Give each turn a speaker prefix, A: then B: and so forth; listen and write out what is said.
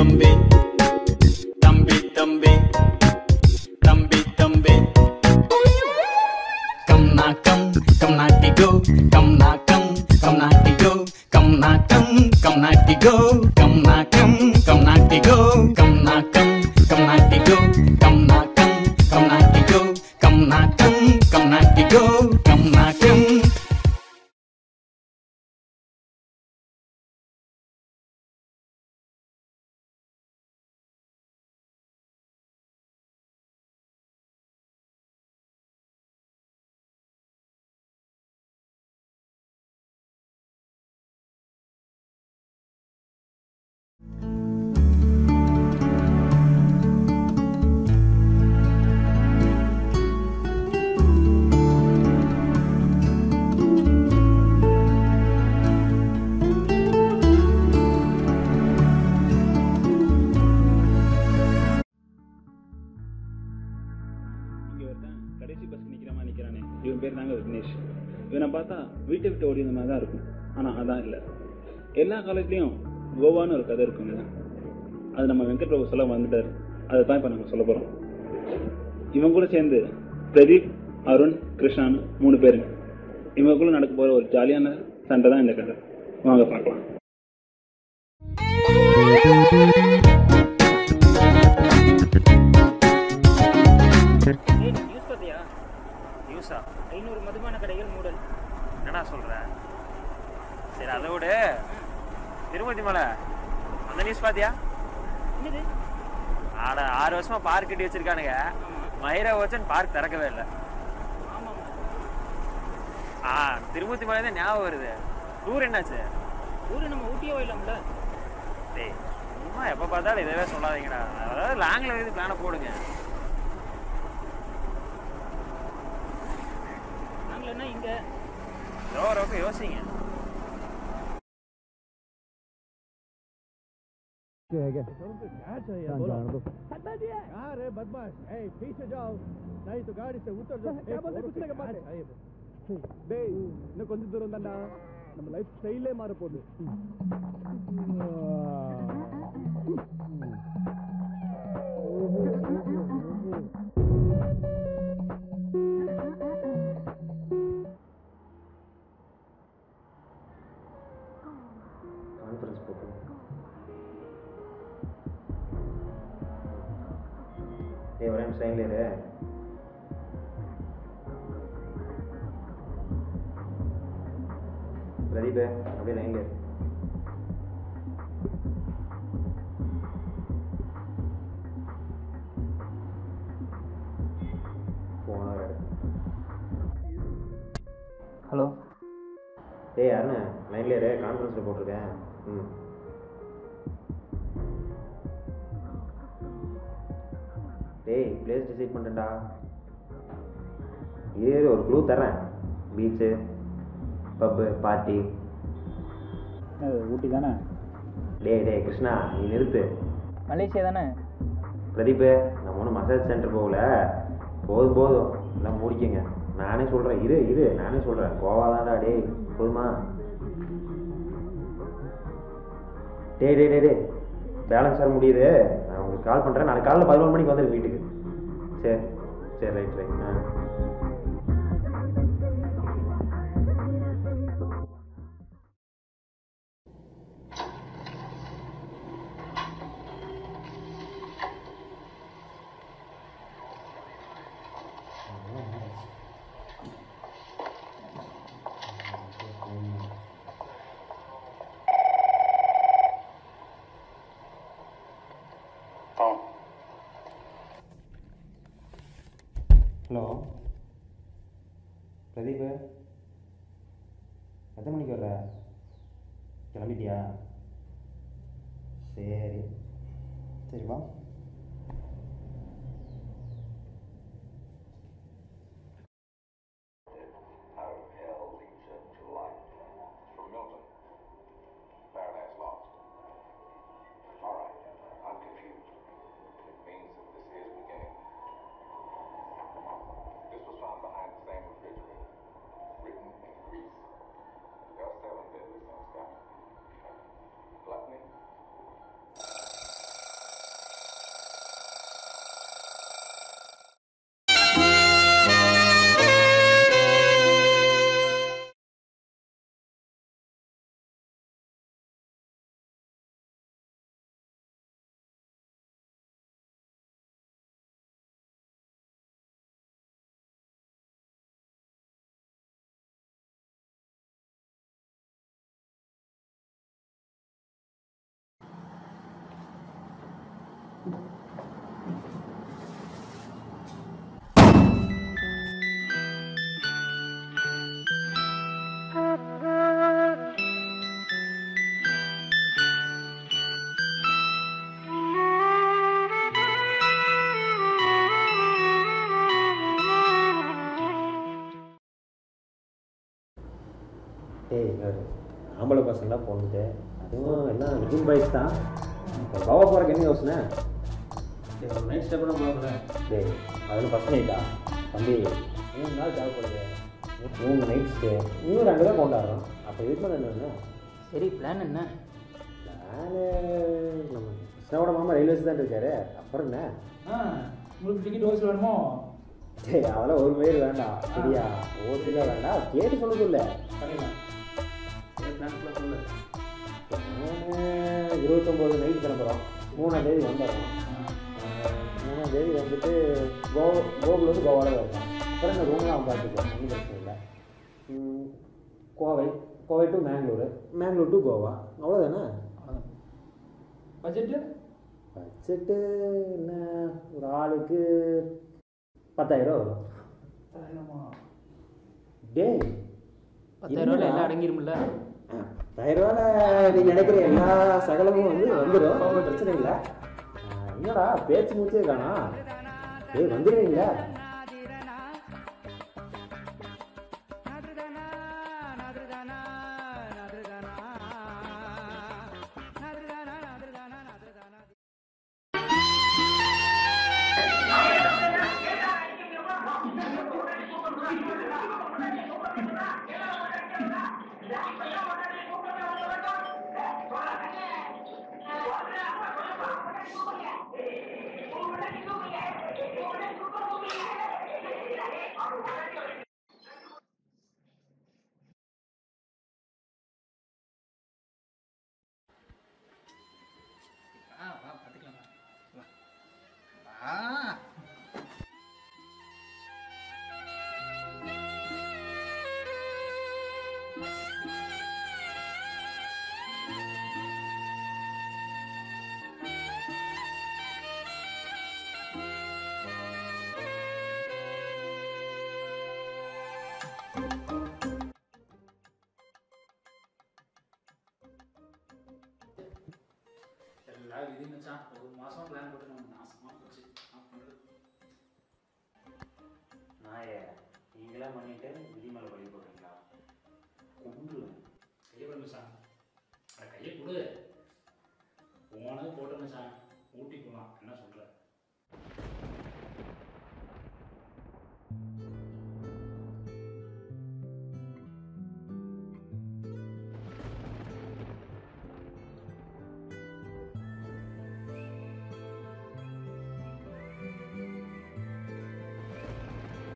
A: தம்பி தம்பி தம்பி தம்பி தம்பி come naughty go come naughty go come naughty go come naughty go come naughty go come naughty go come naughty go come naughty
B: கடைசி bus நிற்கிறமா நிற்கிறானே இவன் பேர் தாங்க விக்னேஷ். இவனை பார்த்தா வீட்டை விட்டு ஓடின மாதிரி தான் இருக்கும். ஆனால் அதான் இல்லை. எல்லா காலேஜ்லேயும் கோவான்னு ஒரு கதை இருக்குங்க. அது நம்ம வெங்கட் பிரபு சொல்ல வந்துட்டார். அதை தான் இப்போ நாங்கள் சொல்ல போகிறோம். இவங்க கூட சேர்ந்து பிரதீப், அருண், கிருஷ்ணான்னு 3 பேருங்க. இவங்களுக்குள்ள நடக்க போகிற ஒரு ஜாலியான சண்டை தான் இந்த கதை. வாங்க பார்க்கலாம்.
C: நியூஸா 500 மதுபான கடைகள் மூடல். என்னடா சொல்ற? சரி அதை விட திருமதி மலை அந்த நியூஸ் பாத்தியா? என்னது? ஆட 6 வருஷமா பார்க் கட்டி வச்சிருக்கானுங்க. மயிரா ஓச்சன் பார்க் திறக்கவே இல்லை. திருமூர்த்தி மலை தான் ஞாபகம் வருது. டூர் என்னாச்சு? டூர் நம்ம ஊட்டியே போயிடலாம்ல. டேய் சும்மா எப்போ பார்த்தாலும் இதவே சொல்லாதீங்கடா. அதாவது லாங்கில் இருந்து பிளானை போடுங்க. நாங்களா இங்க ரோக்கு யோசிங்க.
D: बदमाश पीछे जाओ नहीं तो गाड़ी से उतर जाओ. இன்னும் கொஞ்சம் தூரம் தான்டா. நம்ம லைஃப் ஸ்டைலே மாற போகுது.
E: கான்ஃபரன்ஸ் போட்டோம். ஒரே சைன்ல இரு. பிரதீப் அப்படியே லைன்ல இரு.
C: ஹலோ
E: அருண் லைன்ல இரு. கான்ஃபரன்ஸ்ல போட்டிருக்கேன். பிளேஸ் டிசைட் பண்ணிட்டேன்டா. ஒரு க்ளூ தரேன். பீச்சு, பப்பு, பார்ட்டி.
C: ஊட்டி தானே?
E: கிருஷ்ணா நீ நிறுத்து.
C: மலேசியா தானே?
E: பிரதீப் நம்ம ஒன்றும் மசாஜ் சென்டர் போகல. போதும் எல்லாம் முடிக்குங்க. நானே சொல்கிறேன். இரு நானே சொல்கிறேன். கோவா தான்டா. போதுமா? டே பேலன்ஸ் வர முடியுது. நான் உங்களுக்கு கால் பண்ணுறேன். நாளைக்கு காலையில் 11 மணிக்கு வந்துடுங்க வீட்டுக்கு. சரி ரைட். ஹலோ பிரதீப், எத்தனை மணிக்கு வர்ற? கிளம்பிட்டியா? சரி வா. டேய் ஆம்பளை பசங்களாம் போனது அதுவும் எல்லாம் விஜின் பாய்ஸ் தான். கோவா போகிறக்கு என்ன யோசனை?
D: ஒரு நைட் ஸ்டே பண்ண போகிறேன்.
E: டேய் அதில் பசங்க இல்லா தம்பி 3 நாள் தேவைப்படுது. 3 நைட் ஸ்டே இன்னும் 2 தான் கொண்டாடுறோம். அப்போ இதுக்கு மேலே என்ன?
A: சரி பிளான் என்ன?
E: பிளானு கிருஷ்ணாவோட மாமா ரயில்வேஸ் தான் இருக்காரு. அப்புறம் என்ன?
D: உங்களுக்கு டிக்கெட் ஓசி வேணுமோ?
E: டேய் அதெல்லாம் ஒரு மயிர் வேண்டாம் சரியா? ஓசில வேண்டாம் கேட்டு சொல்ல சொல்ல.
D: பண்ணிடலாம். பிளான் சொல்லு.
E: 29 நைட்டு கிளம்புறோம். 3ஆம் தேதி வந்துடுறோம். 3ஆம் தேதி வந்துட்டு கோகுலேருந்து கோவாவில் இருக்கோம். அப்புறம் இந்த ரூம்லாம் அவன் பார்த்துக்குவோம், ஒன்றும் பிரச்சனை இல்லை. கோவை டு மேங்களூர் டு கோவா, அவ்வளோதானே?
D: பட்ஜெட்டு
E: என்ன ஒரு ஆளுக்கு 10,000 வரும். டேய்
A: 10,000 எல்லாம் அடங்கிருமில்ல?
E: 10,000 நீ நினைக்கிற எல்லா சகலமும் வந்துடும், பிரச்சனை இல்லை. என்னடா பேச்சு மூச்சே காணா? டேய் வந்துடுவீங்களா?
D: விதி மச்சான். ஒரு மாதம் பிளான் போட்டு நம்ம நாசமாக போச்சு.
E: நாயே நீங்களே பண்ணிட்டு விதி மேலே